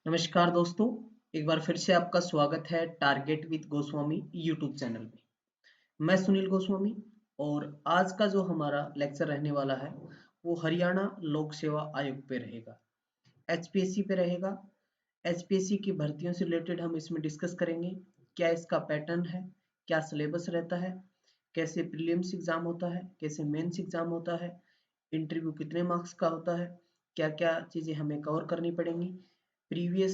नमस्कार दोस्तों, एक बार फिर से आपका स्वागत है target with Goswami YouTube channel में। मैं सुनील गोस्वामी और आज का जो हमारा लेक्चर रहने वाला है वो हरियाणा लोक सेवा आयोग पे रहेगा, एचपीएससी पे रहेगा। एचपीएससी की भर्तियों से रिलेटेड हम इसमें डिस्कस करेंगे। क्या इसका पैटर्न है, क्या सिलेबस रहता है, कैसे प्रीलिम्स एग्जाम होता है, कैसे मेंस एग्जाम होता है, इंटरव्यू कितने मार्क्स का होता है, क्या क्या चीज़ें हमें कवर करनी पड़ेंगी, प्रीवियस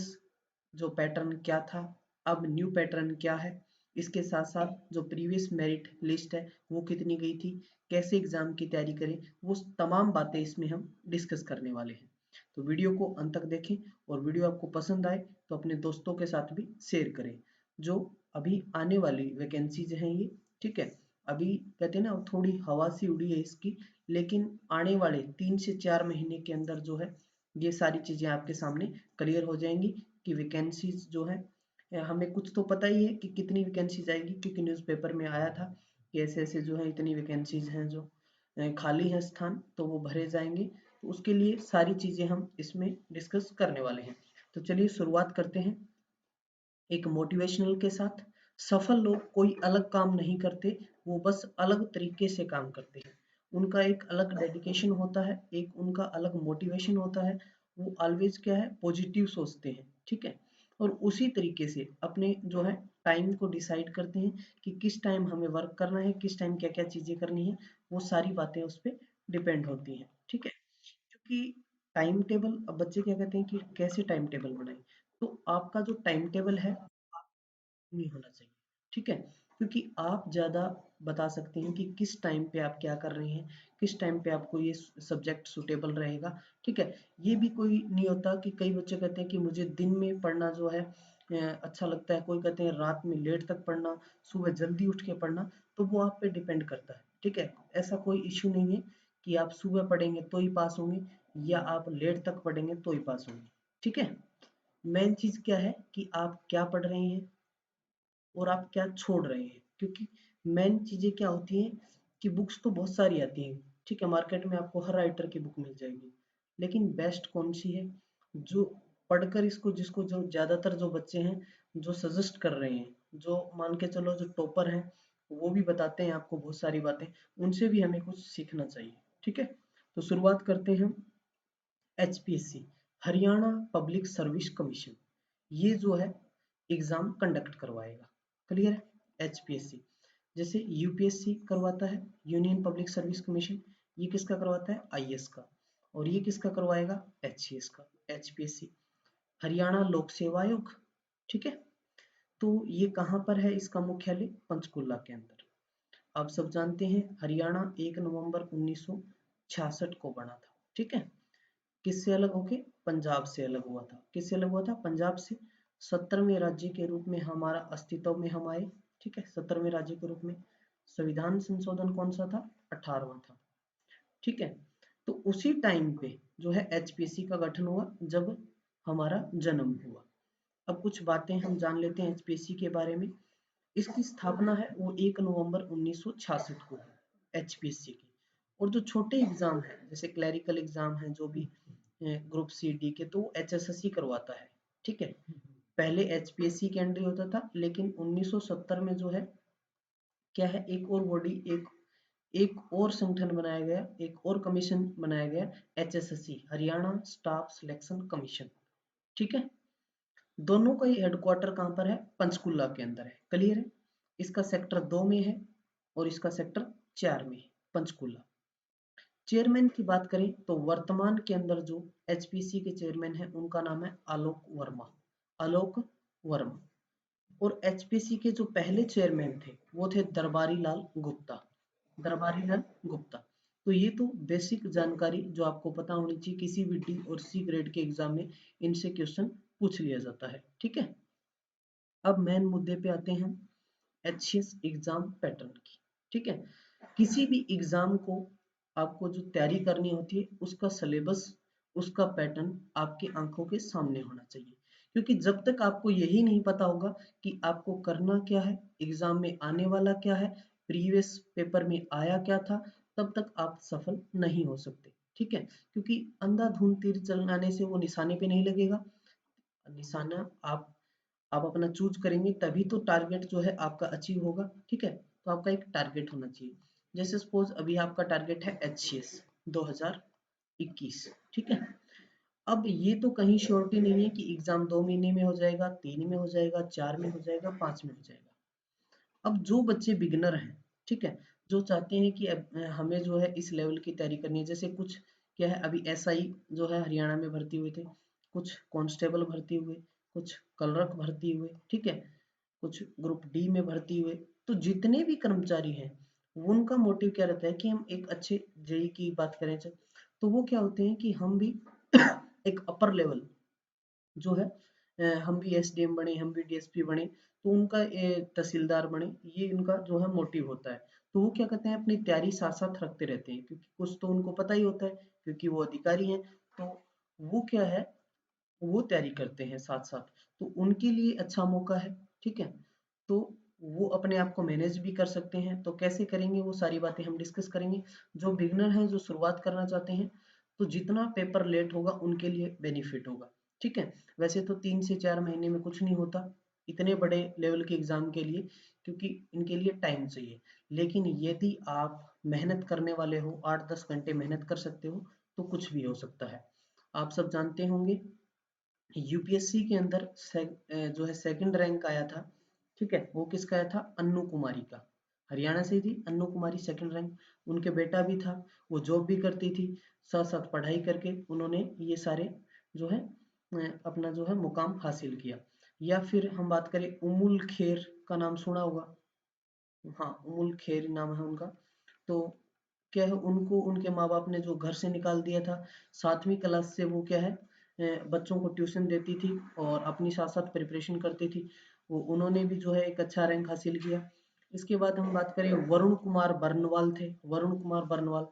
जो पैटर्न क्या था, अब न्यू पैटर्न क्या है, इसके साथ साथ जो प्रीवियस मेरिट लिस्ट है वो कितनी गई थी, कैसे एग्जाम की तैयारी करें, वो तमाम बातें इसमें हम डिस्कस करने वाले हैं। तो वीडियो को अंत तक देखें और वीडियो आपको पसंद आए तो अपने दोस्तों के साथ भी शेयर करें। जो अभी आने वाली वैकेंसीज हैं ये, ठीक है, अभी कहते हैं ना थोड़ी हवा सी उड़ी है इसकी, लेकिन आने वाले 3 से 4 महीने के अंदर जो है ये सारी चीज़ें आपके सामने क्लियर हो जाएंगी कि वैकेंसीज जो है हमें कुछ तो पता ही है कि कितनी वैकेंसीज आएगी, क्योंकि न्यूज़पेपर में आया था कि ऐसे ऐसे जो है इतनी वैकेंसीज हैं जो खाली हैं स्थान, तो वो भरे जाएंगे। तो उसके लिए सारी चीज़ें हम इसमें डिस्कस करने वाले हैं। तो चलिए शुरुआत करते हैं एक मोटिवेशनल के साथ। सफल लोग कोई अलग काम नहीं करते, वो बस अलग तरीके से काम करते हैं। उनका एक अलग डेडिकेशन होता है, एक उनका अलग मोटिवेशन होता है। वो ऑलवेज क्या है, पॉजिटिव सोचते हैं, ठीक है। और उसी तरीके से अपने जो है टाइम को डिसाइड करते हैं कि किस टाइम हमें वर्क करना है, किस टाइम क्या क्या चीज़ें करनी है। वो सारी बातें उस पर डिपेंड होती हैं, ठीक है। क्योंकि टाइम टेबल, अब बच्चे क्या कहते हैं कि कैसे टाइम टेबल बनाएं, तो आपका जो टाइम टेबल है नहीं होना चाहिए, ठीक है। क्योंकि आप ज़्यादा बता सकते हैं कि किस टाइम पे आप क्या कर रहे हैं, किस टाइम पे आपको ये सब्जेक्ट सूटेबल रहेगा, ठीक है। ये भी कोई नहीं होता कि कई बच्चे कहते हैं कि मुझे दिन में पढ़ना जो है अच्छा लगता है, कोई कहते हैं रात में लेट तक पढ़ना, सुबह जल्दी उठ के पढ़ना। तो वो आप पे डिपेंड करता है, ठीक है। ऐसा कोई इश्यू नहीं है कि आप सुबह पढ़ेंगे तो ही पास होंगे या आप लेट तक पढ़ेंगे तो ही पास होंगे, ठीक है। मेन चीज़ क्या है कि आप क्या पढ़ रहे हैं और आप क्या छोड़ रहे हैं। क्योंकि मेन चीजें क्या होती हैं कि बुक्स तो बहुत सारी आती हैं, ठीक है, मार्केट में आपको हर राइटर की बुक मिल जाएगी, लेकिन बेस्ट कौन सी है जो पढ़कर इसको, जिसको जो ज्यादातर जो बच्चे हैं जो सजेस्ट कर रहे हैं, जो मान के चलो जो टॉपर हैं वो भी बताते हैं आपको बहुत सारी बातें, उनसे भी हमें कुछ सीखना चाहिए, ठीक है। तो शुरुआत करते हैं हम। HPSC, Haryana public service commission, ये जो है एग्जाम कंडक्ट करवाएगा, क्लियर है। एचपीएससी जैसे यूपीएससी करवाता है, यूनियन पब्लिक सर्विस कमीशन, ये किसका करवाता है, आईएएस का। और ये किसका करवाएगा, एचसीएस का। एचपीएससी हरियाणा लोक सेवा आयोग, ठीक है। तो ये कहाँ पर है, इसका मुख्यालय पंचकुला के अंदर। आप सब जानते हैं हरियाणा 1 नवंबर 1966 को बना था, ठीक है। किससे अलग होके, पंजाब से अलग हुआ था। किससे अलग हुआ था, पंजाब से। 17वें राज्य के रूप में हमारा अस्तित्व में हम आए, ठीक है, 17वें राज्य के रूप में। संविधान संशोधन कौन सा था, 18वां था, ठीक है। तो उसी टाइम पे जो है एचपीएससी का गठन हुआ जब हमारा जन्म हुआ। अब कुछ बातें हम जान लेते हैं एचपीएससी के बारे में। इसकी स्थापना है वो 1 नवंबर 1966 को है, एचपीएससी की। और जो छोटे एग्जाम है जैसे क्लरिकल एग्जाम है, जो भी ग्रुप सी डी के, तो एचएसएससी करवाता है, ठीक है। पहले एचपीएससी के अंडर होता था, लेकिन 1970 में जो है क्या है, एक और बॉडी, एक एक और संगठन बनाया गया, एक और कमीशन बनाया गया, HSSC, Haryana staff selection commission, ठीक है। दोनों का ही हेडक्वार्टर कहाँ पर है, पंचकुला के अंदर है, क्लियर है। इसका सेक्टर 2 में है और इसका सेक्टर 4 में है, पंचकुला। चेयरमैन की बात करें तो वर्तमान के अंदर जो एचपीसी के चेयरमैन है उनका नाम है आलोक वर्मा, आलोक वर्मा। और एचपीसी के जो पहले चेयरमैन थे वो थे दरबारी लाल गुप्ता, दरबारी लाल गुप्ता। तो ये तो बेसिक जानकारी जो आपको पता होनी चाहिए, किसी भी डी और सी ग्रेड के एग्जाम में इनसे क्वेश्चन पूछ लिया जाता है, ठीक है। अब मेन मुद्दे पे आते हैं, एचसीएस एग्जाम पैटर्न की, ठीक है। किसी भी एग्जाम को आपको जो तैयारी करनी होती है उसका सिलेबस, उसका पैटर्न आपके आंखों के सामने होना चाहिए। क्योंकि जब तक आपको यही नहीं पता होगा कि आपको करना क्या है, एग्जाम में आने वाला क्या है, प्रीवियस पेपर में आया क्या था, तब तक आप सफल नहीं हो सकते, ठीक है। क्योंकि अंधाधुंध तीर चलाने से वो निशाने पे नहीं लगेगा। निशाना आप अपना चूज करेंगे तभी तो टारगेट जो है आपका अचीव होगा। ठीक है, तो आपका एक टारगेट होना चाहिए। जैसे सपोज अभी आपका टारगेट है HCS 2021। ठीक है, अब ये तो कहीं श्योरिटी नहीं है कि एग्जाम 2 महीने में हो जाएगा, 3 में हो जाएगा, 4 में हो जाएगा, 5 में हो जाएगा। अब जो बच्चे बिगनर हैं, ठीक है, जो चाहते हैं कि हमें जो है इस लेवल की तैयारी करनी है, जैसे कुछ क्या है, अभी SI जो है हरियाणा में भर्ती हुए थे, कुछ कांस्टेबल भर्ती हुए, कुछ क्लर्क भर्ती हुए, ठीक है, कुछ ग्रुप डी में भर्ती हुए। तो जितने भी कर्मचारी हैं, उनका मोटिव क्या रहता है कि हम एक अच्छे जेई की बात करें तो वो क्या होते हैं कि हम भी एक अपर लेवल जो है, हम भी SDM बने, हम भी DSP बने, तो उनका तहसीलदार बने, ये उनका जो है मोटिव होता है। तो वो क्या करते हैं, अपनी तैयारी साथ साथ रखते रहते हैं, क्योंकि कुछ तो उनको पता ही होता है, क्योंकि वो अधिकारी हैं। तो वो क्या है, वो तैयारी करते हैं साथ साथ, तो उनके लिए अच्छा मौका है। ठीक है, तो वो अपने आप को मैनेज भी कर सकते हैं। तो कैसे करेंगे, वो सारी बातें हम डिस्कस करेंगे। जो बिगनर हैं, जो शुरुआत करना चाहते हैं, तो जितना पेपर लेट होगा उनके लिए बेनिफिट होगा। ठीक है, वैसे तो 3 से 4 महीने में कुछ नहीं होता इतने बड़े लेवल के एग्जाम के लिए, क्योंकि इनके लिए टाइम चाहिए। लेकिन यदि आप मेहनत करने वाले हो, 8-10 घंटे मेहनत कर सकते हो, तो कुछ भी हो सकता है। आप सब जानते होंगे यूपीएससी के अंदर जो है सेकंड रैंक आया था। ठीक है, वो किसका आया था, अन्नू कुमारी का, हरियाणा से थी अन्नू कुमारी, सेकंड रैंक। उनके बेटा भी था, वो जॉब भी करती थी, साथ साथ पढ़ाई करके उन्होंने ये सारे जो है अपना जो है मुकाम हासिल किया। या फिर हम बात करें उमुल खेर का नाम सुना होगा, हाँ उमुल खेर नाम है उनका। तो क्या है, उनको उनके माँ बाप ने जो घर से निकाल दिया था, 7वीं क्लास से वो क्या है बच्चों को ट्यूशन देती थी और अपनी साथ साथ प्रिपरेशन करती थी। वो उन्होंने भी जो है एक अच्छा रैंक हासिल किया। इसके बाद हम बात करें, वरुण कुमार बर्नवाल थे, वरुण कुमार बर्नवाल,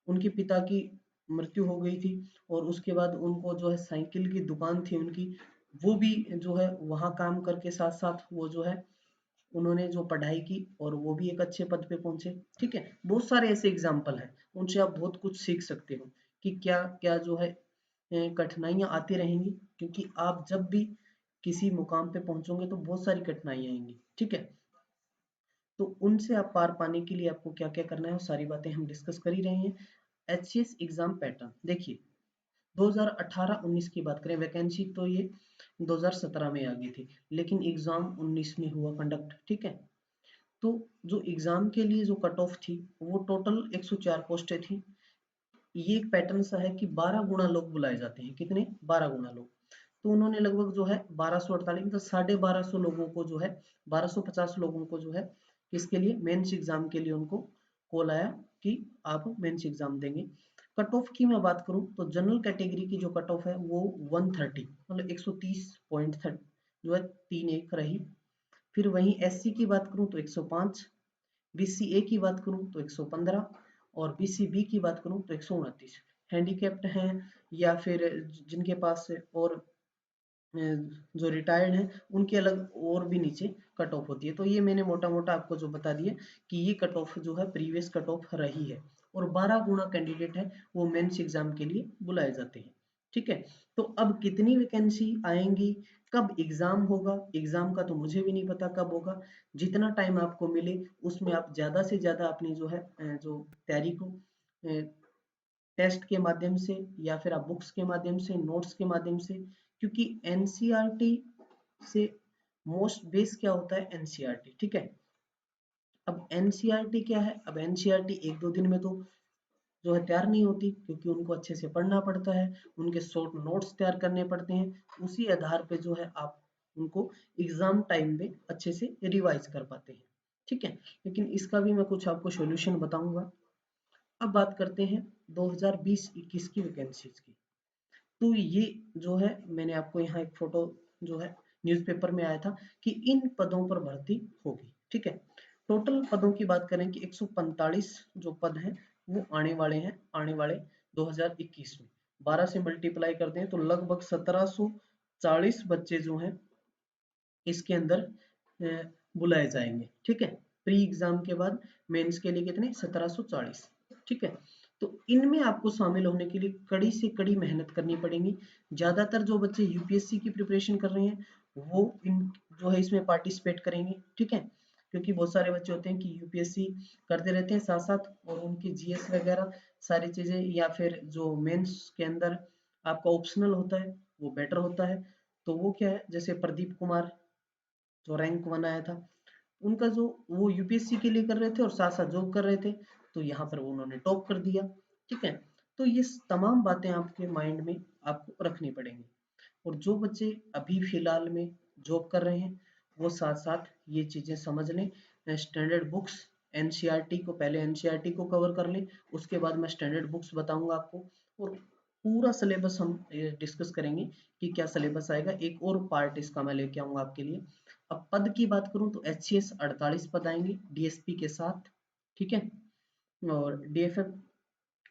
उनके पिता की मृत्यु हो गई थी, और उसके बाद उनको जो है साइकिल की दुकान थी उनकी, वो भी जो है वहाँ काम करके साथ साथ वो जो है उन्होंने जो पढ़ाई की और वो भी एक अच्छे पद पे पहुंचे। ठीक है, बहुत सारे ऐसे एग्जाम्पल हैं, उनसे आप बहुत कुछ सीख सकते हो कि क्या क्या जो है कठिनाइयां आती रहेंगी, क्योंकि आप जब भी किसी मुकाम पे पहुंचोगे तो बहुत सारी कठिनाइयां आएंगी। ठीक है, तो उनसे आप पार पाने के लिए आपको क्या क्या करना है, वो सारी बातें हम डिस्कस कर ही रहे हैं। HCS एग्जाम पैटर्न देखिए, 2018-19 की बात करें, वैकेंसी तो ये 2017 में आ गई थी, लेकिन एग्जाम 19 में हुआ कंडक्ट। ठीक है, तो जो एग्जाम के लिए जो कट ऑफ थी, वो टोटल 104 पोस्टें थी। ये एक पैटर्न सा है कि 12 गुना लोग बुलाए जाते हैं, कितने, 12 गुना लोग। तो उन्होंने लगभग जो है 1248 मतलब 1250 लोगों को जो है, 1250 लोगों को जो है किसके लिए, मेंस एग्जाम के लिए उनको कॉल आया कि आप मेंस एग्जाम देंगे। कट ऑफ की मैं बात करूं तो जनरल कैटेगरी की जो कट ऑफ है वो 130 मतलब 130.30 जो है 3-1 रही। फिर वहीं SC की बात करूं तो 105, BCA की बात करूं तो 115, और BCB की बात करूं तो 129। हैंडीकैप्ड हैं या फिर जिनके पास और जो रिटायर्ड हैं, उनके अलग और भी नीचे कट ऑफ होती है। तो ये मैंने मोटा मोटा आपको जो बता दिया कि ये कट ऑफ जो है प्रीवियस कट ऑफ रही है, और 12 गुना कैंडिडेट है वो मेंस एग्जाम के लिए बुलाए जाते हैं। ठीक है, तो अब कितनी वैकेंसी आएंगी, कब एग्जाम होगा, एग्जाम का तो मुझे भी नहीं पता कब होगा। जितना टाइम आपको मिले उसमें आप ज्यादा से ज्यादा अपनी जो है जो तैयारी को टेस्ट के माध्यम से या फिर आप बुक्स के माध्यम से, नोट्स के माध्यम से, क्योंकि एनसीईआरटी से मोस्ट बेस क्या होता है, एनसीईआरटी। ठीक है, अब एनसीईआरटी क्या है, अब एनसीईआरटी 1-2 दिन में तो जो है तैयार नहीं होती, क्योंकि उनको अच्छे से पढ़ना पड़ता है, उनके शॉर्ट नोट्स तैयार करने पड़ते हैं, उसी आधार पे जो है आप उनको एग्जाम टाइम में अच्छे से रिवाइज कर पाते हैं। ठीक है, लेकिन इसका भी मैं कुछ आपको सॉल्यूशन बताऊंगा। अब बात करते हैं 2020-21 की वैकेंसीज की। तो ये जो है मैंने आपको यहाँ एक फोटो जो है न्यूज़पेपर में आया था कि इन पदों पर भर्ती होगी। ठीक है, टोटल पदों की बात करें कि 145 जो पद हैं वो आने वाले हैं, आने वाले 2021 में 12 से मल्टीप्लाई करते हैं तो लगभग 1740 बच्चे जो हैं इसके अंदर बुलाए जाएंगे। ठीक है, प्री एग्जाम के बाद मेंस के लिए कितने, 1740। ठीक है, तो इनमें आपको शामिल होने के लिए कड़ी से कड़ी मेहनत करनी पड़ेगी। ज़्यादातर जो बच्चे यूपीएससी की प्रिपरेशन कर रहे हैं वो इन जो है इसमें पार्टिसिपेट करेंगे, ठीक है, क्योंकि बहुत सारे बच्चे होते हैं कि यूपीएससी करते रहते हैं साथ साथ, और उनकी जीएस वगैरह सारी चीज़ें या फिर जो मेंस के अंदर आपका ऑप्शनल होता है वो बेटर होता है। तो वो क्या है, जैसे प्रदीप कुमार जो रैंक 1 आया था, उनका जो वो यूपीएससी के लिए कर रहे थे और साथ साथ जॉब कर रहे थे, तो यहाँ पर उन्होंने टॉप कर दिया, ठीक है। तो ये तमाम बातें आपके माइंड में आपको रखनी पड़ेंगी। और जो बच्चे अभी फिलहाल में जॉब कर रहे हैं वो साथ साथ ये चीजें समझ लें। स्टैंडर्ड बुक्स एनसीईआरटी को, पहले एनसीईआरटी को कवर कर लें, उसके बाद मैं स्टैंडर्ड बुक्स बताऊंगा आपको, और पूरा सिलेबस हम डिस्कस करेंगे कि क्या सिलेबस आएगा। एक और पार्ट इसका मैं लेके आऊंगा आपके लिए। अब पद की बात करूं तो एचसीएस 48 पद आएंगे डीएसपी के साथ, ठीक है, और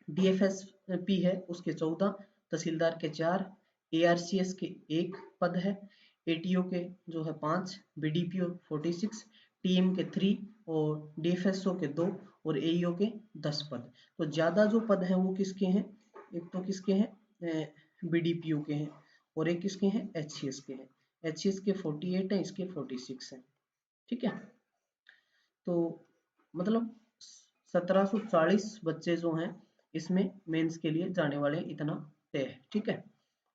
डीएफएसपी है उसके 14, तहसीलदार के 4, एआरसीएस के 1 पद है, एटीओ के जो है 5, बीडीपीओ 46, टीएम के 3 और डीएफएसओ के 2 और एईओ के 10 पद। तो ज्यादा जो पद हैं वो किसके हैं, एक तो किसके हैं बीडीपीओ के हैं, और एक किसके हैं एचसीएस के हैं। एचसीएस के 48 है, इसके 46 हैं, ठीक है। तो मतलब 1740 बच्चे जो हैं इसमें मेंस के लिए जाने वाले इतना तय है, ठीक है।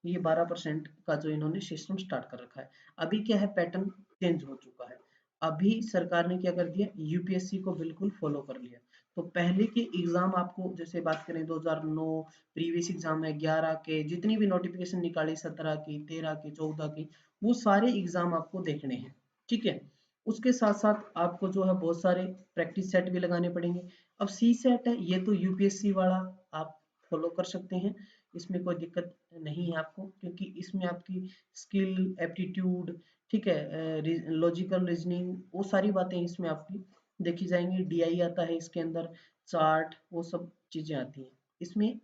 ये 12% का जो इन्होंने सिस्टम स्टार्ट कर रखा है। अभी क्या है, पैटर्न चेंज हो चुका है। अभी सरकार ने क्या कर दिया, यूपीएससी को बिल्कुल फॉलो कर लिया। तो पहले के एग्जाम आपको, जैसे बात करें 2009 प्रीवियस एग्जाम है, 11 के जितनी भी नोटिफिकेशन निकाली, 17 की, 13 की, 14 की, वो सारे एग्जाम आपको देखने हैं, ठीक है। उसके साथ साथ आपको जो है बहुत सारे प्रैक्टिस सेट भी लगाने पड़ेंगे। अब सी सेट है, ये तो यूपीएससी वाला आप फॉलो कर सकते हैं, इसमें कोई दिक्कत नहीं है आपको, क्योंकि इसमें आपकी स्किल, एप्टीट्यूड, ठीक है, लॉजिकल रीजनिंग, वो सारी बातें इसमें आपकी देखी जाएंगी। डीआई आता है इसके अंदर, चार्ट, वो सब चीजें आती हैं। इसमें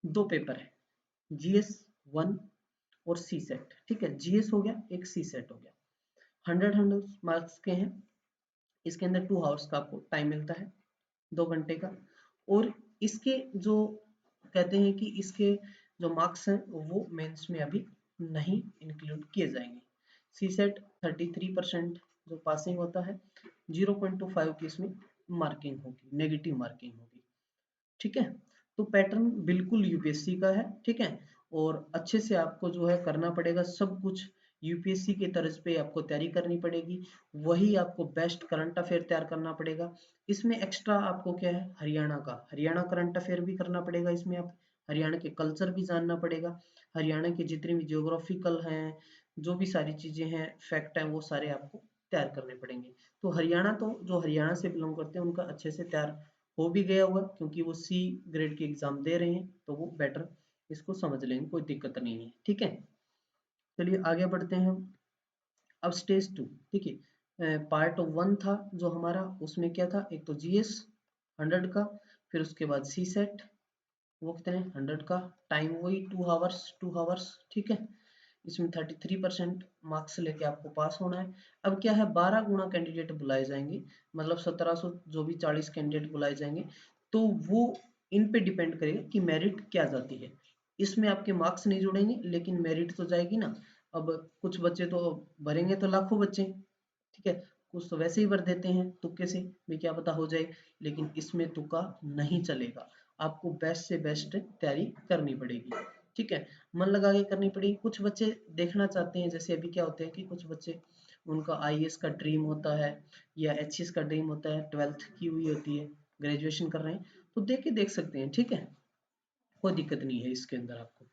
2 पेपर है, जीएस 1 और सी सेट, ठीक है। जीएस हो गया, एक सी सेट हो गया। 100 मार्क्स के हैं, इसके अंदर 2 आवर्स का आपको टाइम मिलता है, 2 घंटे का। और इसके जो कहते हैं कि इसके जो मार्क्स हैं वो मेंस में अभी नहीं इंक्लूड किए जाएंगे। सी सेट 33% जो पासिंग होता है, 0.25 की इसमें मार्किंग होगी, नेगेटिव मार्किंग होगी, ठीक है। तो पैटर्न बिल्कुल यूपीएससी का है, ठीक है। और अच्छे से आपको जो है करना पड़ेगा सब कुछ, यूपीएससी के तर्ज पे आपको तैयारी करनी पड़ेगी, वही आपको बेस्ट करंट अफेयर तैयार करना पड़ेगा। इसमें एक्स्ट्रा आपको क्या है, हरियाणा करंट अफेयर भी करना पड़ेगा। इसमें आप हरियाणा के कल्चर भी जानना पड़ेगा, हरियाणा के जितने भी जियोग्राफिकल हैं, जो भी सारी चीजें हैं, फैक्ट हैं, वो सारे आपको तैयार करने पड़ेंगे। तो हरियाणा, तो जो हरियाणा से बिलोंग करते हैं उनका अच्छे से तैयार हो भी गया होगा, क्योंकि वो सी ग्रेड के एग्जाम दे रहे हैं, तो वो बेटर इसको समझ लेंगे, कोई दिक्कत नहीं है, ठीक है। चलिए आगे बढ़ते हैं हम। अब स्टेज 2, ठीक है। पार्ट 1 था जो हमारा, उसमें क्या था, एक तो जीएस 100 का, फिर उसके बाद सी सेट, वो कितने 100 का, टाइम वही 2 आवर्स, ठीक है। इसमें 33% मार्क्स लेके आपको पास होना है। अब क्या है, 12 गुना कैंडिडेट बुलाए जाएंगे, मतलब 1700 जो भी 40 कैंडिडेट बुलाए जाएंगे, तो वो इन पे डिपेंड करेगा कि मेरिट क्या जाती है। इसमें आपके मार्क्स नहीं जुड़ेंगे लेकिन मेरिट तो जाएगी ना। अब कुछ बच्चे तो भरेंगे तो लाखों बच्चे, ठीक है, कुछ तो वैसे ही भर देते हैं तुक्के से, भी क्या पता हो जाए, लेकिन इसमें तुक्का नहीं चलेगा। आपको बेस्ट से बेस्ट तैयारी करनी पड़ेगी, ठीक है, मन लगा के करनी पड़ेगी। कुछ बच्चे देखना चाहते हैं, जैसे अभी क्या होते हैं कि कुछ बच्चे, उनका आईएएस का ड्रीम होता है या एचएस का ड्रीम होता है, 12th की हुई होती है, ग्रेजुएशन कर रहे हैं, तो देख सकते हैं, ठीक है, कोई दिक्कत नहीं है इसके अंदर आपको।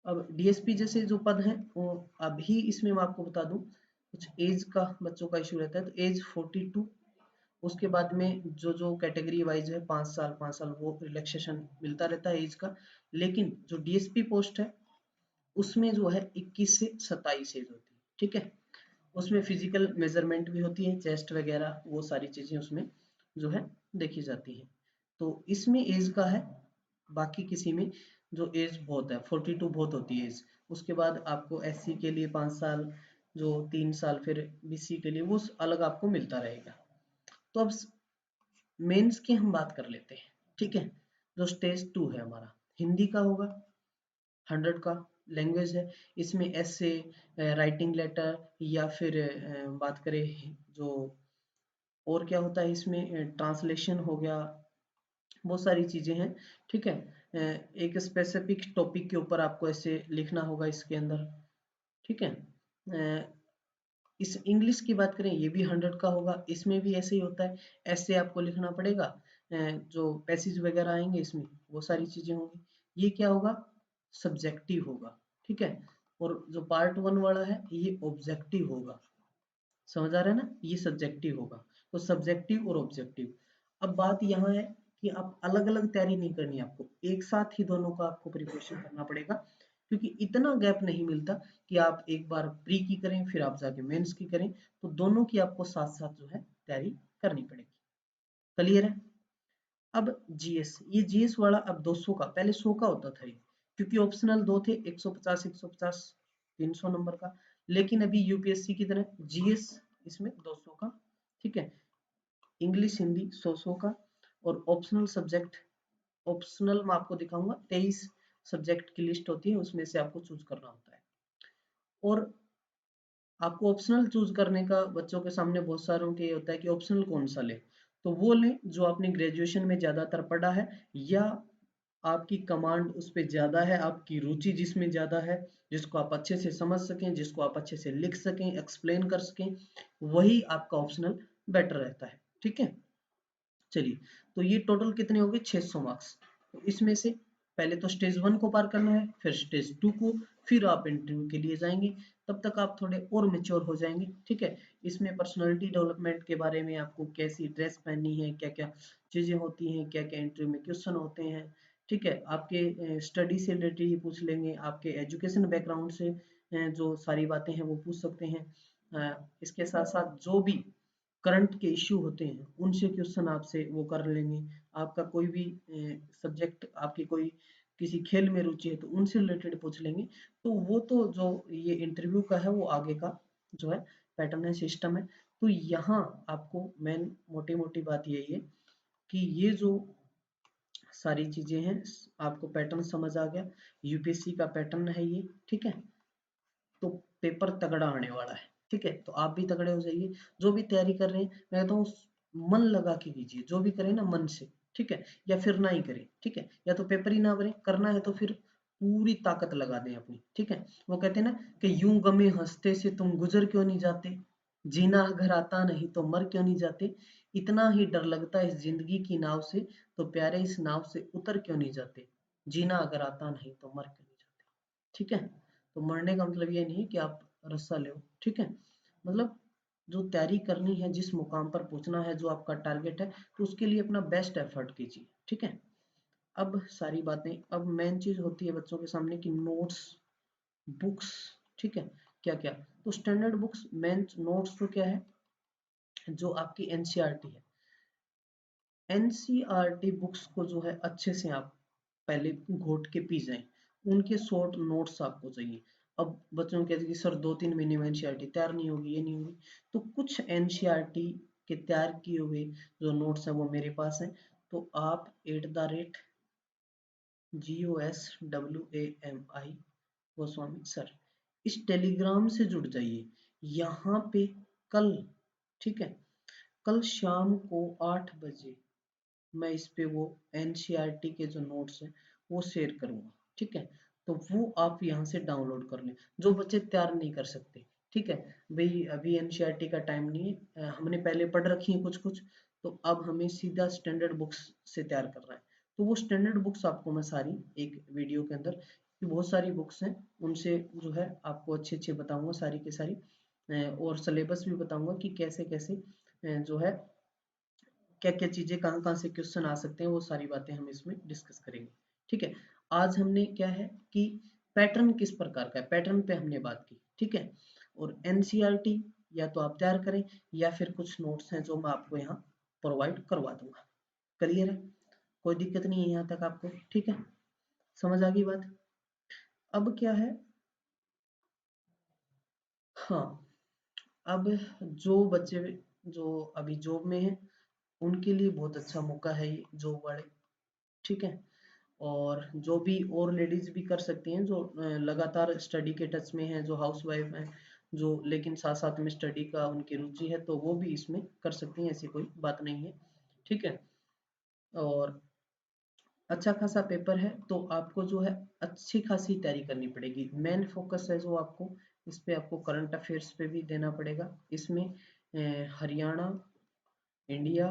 अब डीएसपी जैसे जो पद हैं वो अभी इसमें मैं आपको बता दूं, कुछ एज का बच्चों का इशू रहता है, तो एज 42, उसके बाद में जो जो कैटेगरी वाइज है 5 साल 5 साल वो रिलैक्सेशन मिलता रहता है एज का। लेकिन जो डीएसपी पोस्ट है उसमें जो है 21 से 27 एज होती है, ठीक है। उसमें फिजिकल मेजरमेंट भी होती है, चेस्ट वगैरह वो सारी चीजें उसमें जो है देखी जाती है। तो इसमें एज का है, बाकी किसी में जो एज बहुत है 42 बहुत होती है एज। उसके बाद आपको एससी के लिए 5 साल, जो 3 साल, फिर बीसी के लिए वो अलग आपको मिलता रहेगा। तो अब मेंस की हम बात कर लेते हैं, ठीक है। जो स्टेज 2 है हमारा हिंदी का होगा, 100 का लैंग्वेज है। इसमें ऐसे, राइटिंग लेटर, या फिर बात करें जो और क्या होता है इसमें, ट्रांसलेशन हो गया, बहुत सारी चीजें हैं। ठीक है, एक स्पेसिफिक टॉपिक के ऊपर आपको ऐसे लिखना होगा इसके अंदर। ठीक है, इस इंग्लिश की बात करें ये भी 100 का होगा, इसमें भी ऐसे ही होता है, ऐसे आपको लिखना पड़ेगा। जो पैसेज वगैरह आएंगे इसमें वो सारी चीजें होंगी। ये क्या होगा, सब्जेक्टिव होगा। ठीक है, और जो पार्ट 1 वाला है ये ऑब्जेक्टिव होगा। समझ आ रहा है ना, ये सब्जेक्टिव होगा। तो सब्जेक्टिव और ऑब्जेक्टिव। अब बात यहाँ है कि आप अलग अलग तैयारी नहीं करनी है, आपको एक साथ ही दोनों का आपको प्रिपरेशन करना पड़ेगा, क्योंकि इतना गैप नहीं मिलता कि आप एक बार प्री की करें फिर आप जाके मेंस की करें। तो दोनों की आपको साथ साथ जो है तैयारी करनी पड़ेगी। क्लियर है। अब जीएस, ये जीएस वाला अब 200 का, पहले 100 का होता था ये, क्योंकि ऑप्शनल दो थे, 150 150, 300 नंबर का। लेकिन अभी यूपीएससी की तरह जीएस इसमें 200 का। ठीक है, इंग्लिश हिंदी 100 का, और ऑप्शनल सब्जेक्ट, ऑप्शनल मैं आपको दिखाऊंगा, 23 सब्जेक्ट की लिस्ट होती है, उसमें से आपको चूज करना होता है। और आपको ऑप्शनल चूज करने का बच्चों के सामने बहुत सारों के होता है कि ऑप्शनल कौन सा ले, तो वो लें जो आपने ग्रेजुएशन में ज्यादातर पढ़ा है, या आपकी कमांड उस पर ज्यादा है, आपकी रुचि जिसमें ज्यादा है, जिसको आप अच्छे से समझ सकें, जिसको आप अच्छे से लिख सकें, एक्सप्लेन कर सकें, वही आपका ऑप्शनल बेटर रहता है। ठीक है, चलिए, तो ये टोटल कितने हो गए, 600 मार्क्स। तो इसमें से पहले तो स्टेज 1 को पार करना है, फिर स्टेज 2 को, फिर आप इंटरव्यू के लिए जाएंगे। तब तक आप थोड़े और मेच्योर हो जाएंगे। ठीक है, इसमें पर्सनालिटी डेवलपमेंट के बारे में, आपको कैसी ड्रेस पहननी है, क्या क्या चीजें होती हैं, क्या क्या इंटरव्यू में क्वेश्चन होते हैं। ठीक है, आपके स्टडी से रिलेटेड ही पूछ लेंगे, आपके एजुकेशन बैकग्राउंड से जो सारी बातें हैं वो पूछ सकते हैं। इसके साथ साथ जो भी करंट के इश्यू होते हैं उनसे क्वेश्चन आपसे वो कर लेंगे। आपका कोई भी सब्जेक्ट, आपकी कोई किसी खेल में रुचि है तो उनसे रिलेटेड पूछ लेंगे। तो वो तो जो ये इंटरव्यू का है वो आगे का जो है पैटर्न है, सिस्टम है। तो यहाँ आपको मेन मोटी मोटी बात यही है कि ये जो सारी चीजें हैं, आपको पैटर्न समझ आ गया, यूपीएससी का पैटर्न है ये। ठीक है, तो पेपर तगड़ा आने वाला है। ठीक है, तो आप भी तगड़े हो जाइए, जो भी तैयारी कर रहे हैं मैं कहता हूँ मन लगा के कीजिए, जो भी करें ना मन से। ठीक है, या फिर ना ही करें। ठीक है, या तो पेपर ही ना भरें, करना है तो फिर पूरी ताकत लगा दें अपनी। ठीक है, वो कहते हैं ना कि यूं गमे हंसते से तुम गुजर क्यों नहीं जाते, जीना अगर आता नहीं तो मर क्यों नहीं जाते, इतना ही डर लगता है इस जिंदगी की नाव से, तो प्यारे इस नाव से उतर क्यों नहीं जाते, जीना अगर आता नहीं तो मर क्यों नहीं जाते। ठीक है, तो मरने का मतलब ये नहीं कि आप रस्सा ले। ठीक है, मतलब जो तैयारी करनी है, जिस मुकाम पर पहुंचना है, जो आपका टारगेट है, तो उसके लिए अपना बेस्ट एफर्ट कीजिए। ठीक है, अब सारी बातें, अब मेन चीज होती है बच्चों के सामने की नोट्स, बुक्स। ठीक है, क्या क्या, तो स्टैंडर्ड बुक्स, मेन नोट्स तो क्या है, जो आपकी एनसीईआरटी है, एनसीईआरटी बुक्स को जो है अच्छे से आप पहले घोट के पी जाएं, उनके शॉर्ट नोट्स आपको चाहिए। अब बच्चों कहते हैं कि सर 2-3 महीने में एनसीईआरटी तैयार नहीं होगी, ये नहीं होगी, तो कुछ एनसीईआरटी के तैयार किए हुए जो नोट्स हैं वो मेरे पास हैं। तो आप GOSWAMI गोस्वामी सर, इस टेलीग्राम से जुड़ जाइए यहाँ पे। कल, ठीक है, कल शाम को 8 बजे मैं इस पे वो एनसीईआरटी के जो नोट्स हैं वो शेयर करूंगा। ठीक है, तो वो आप यहाँ से डाउनलोड कर लें, जो बच्चे तैयार नहीं कर सकते। ठीक है, भाई अभी एनसीईआरटी का टाइम नहीं है, हमने पहले पढ़ रखी है कुछ कुछ, तो अब हमें सीधा स्टैंडर्ड बुक्स से तैयार करना है। तो वो स्टैंडर्ड बुक्स आपको मैं सारी एक वीडियो के अंदर, बहुत सारी बुक्स हैं, उनसे जो है आपको अच्छे अच्छे बताऊंगा सारी की सारी, और सिलेबस भी बताऊंगा कि कैसे कैसे जो है क्या क्या चीजें कहाँ कहाँ से क्वेश्चन आ सकते हैं, वो सारी बातें हम इसमें डिस्कस करेंगे। ठीक है, आज हमने क्या है कि पैटर्न किस प्रकार का है, पैटर्न पे हमने बात की। ठीक है, और एनसीईआरटी या तो आप तैयार करें, या फिर कुछ नोट्स हैं जो मैं आपको यहाँ प्रोवाइड करवा दूंगा। क्लियर है, कोई दिक्कत नहीं है यहाँ तक आपको। ठीक है, समझ आ गई बात। अब क्या है, हाँ, अब जो बच्चे जो अभी जॉब में हैं उनके लिए बहुत अच्छा मौका है ये जॉब वाले। ठीक है। और जो भी और लेडीज भी कर सकती हैं जो लगातार स्टडी के टच में हैं, जो हाउस वाइफ हैं, जो लेकिन साथ साथ में स्टडी का उनकी रुचि है, तो वो भी इसमें कर सकती हैं, ऐसी कोई बात नहीं है। ठीक है। और अच्छा खासा पेपर है, तो आपको जो है अच्छी खासी तैयारी करनी पड़ेगी। मेन फोकस है जो आपको इस पे, आपको करंट अफेयर्स पे भी देना पड़ेगा। इसमें हरियाणा, इंडिया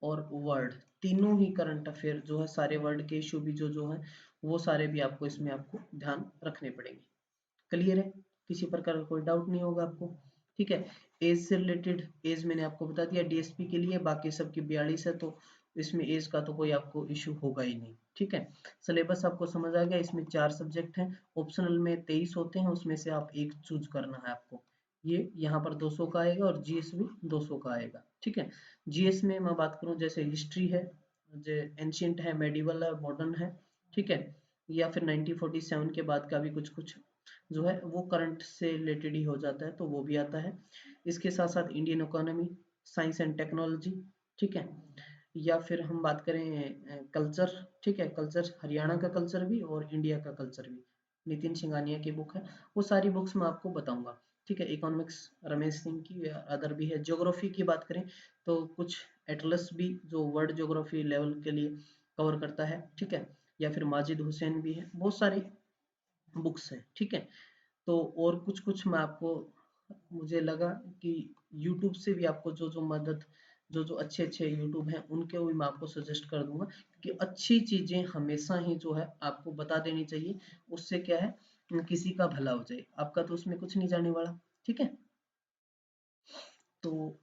और वर्ल्ड, तीनों ही करंट अफेयर जो है, सारे वर्ल्ड के इशू भी जो जो है, वो सारे भी आपको इसमें आपको ध्यान रखने पड़ेंगे। क्लियर है? किसी प्रकार का कोई डाउट नहीं होगा आपको? ठीक है। एज से रिलेटेड, एज मैंने आपको बता दिया डीएसपी के लिए, बाकी सबकी 42 है, तो इसमें एज का तो कोई आपको इशू होगा ही नहीं। ठीक है। सिलेबस आपको समझ आ गया। इसमें 4 सब्जेक्ट हैं, ऑप्शनल में 23 होते हैं, उसमें से आप एक चूज करना है आपको। ये यहाँ पर 200 का आएगा और जीएस भी 200 का आएगा। ठीक है। जीएस में मैं बात करूँ, जैसे हिस्ट्री है, जो एंशियंट है, मेडिवल है, मॉडर्न है, ठीक है, या फिर 1947 के बाद का भी कुछ कुछ जो है वो करंट से रिलेटेड ही हो जाता है, तो वो भी आता है। इसके साथ साथ Indian economy, science and technology, ठीक है, या फिर हम बात करें कल्चर, ठीक है, कल्चर, हरियाणा का कल्चर भी और इंडिया का कल्चर भी, नितिन सिंघानिया की बुक है, वो सारी बुक्स मैं आपको बताऊंगा। ठीक है। इकोनॉमिक्स रमेश सिंह की, अदर भी है। ज्योग्राफी की बात करें तो कुछ एटलस भी जो वर्ल्ड ज्योग्राफी लेवल के लिए कवर करता है, ठीक है, या फिर माजिद हुसैन भी है, बहुत सारी बुक्स हैं। ठीक है। तो और कुछ कुछ मैं आपको, मुझे लगा कि YouTube से भी आपको जो जो मदद, जो जो अच्छे अच्छे YouTube हैं उनके भी मैं आपको सजेस्ट कर दूंगा, क्योंकि अच्छी चीजें हमेशा ही जो है आपको बता देनी चाहिए। उससे क्या है, किसी का भला हो जाए, आपका तो उसमें कुछ नहीं जाने वाला। ठीक है। तो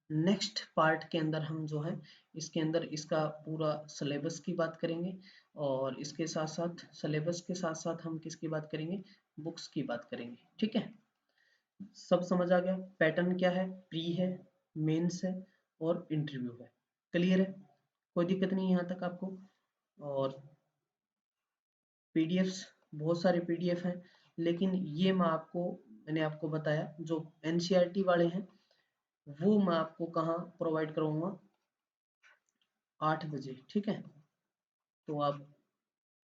नेक्स्ट पार्ट के अंदर हम जो है, इसके अंदर इसका पूरा सिलेबस की बात करेंगे, और इसके साथ साथ सिलेबस के साथ साथ हम किसकी बात करेंगे, बुक्स की बात करेंगे। ठीक है। सब समझ आ गया? पैटर्न क्या है, प्री है, मेंस है और इंटरव्यू है। क्लियर है? कोई दिक्कत नहीं है यहाँ तक आपको? और पीडीएफ्स, बहुत सारे पीडीएफ हैं, लेकिन ये मैंने आपको बताया जो एनसीईआरटी वाले हैं, वो मैं आपको कहाँ प्रोवाइड करवाऊंगा, 8 बजे। ठीक है। तो आप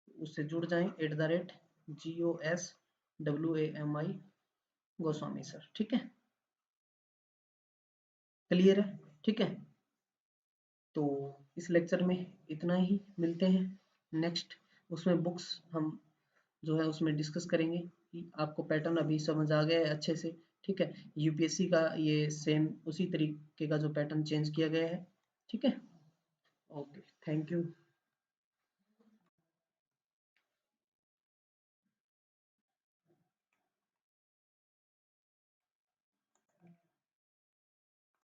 उससे जुड़ जाएं, @GOSWAMI गोस्वामी सर। ठीक है। क्लियर है? ठीक है। तो इस लेक्चर में इतना ही, मिलते हैं नेक्स्ट। उसमें बुक्स हम जो है उसमें डिस्कस करेंगे कि आपको पैटर्न अभी समझ आ गया है अच्छे से। ठीक है। यूपीएससी का ये सेम उसी तरीके का जो पैटर्न चेंज किया गया है। ठीक है। Okay, thank you.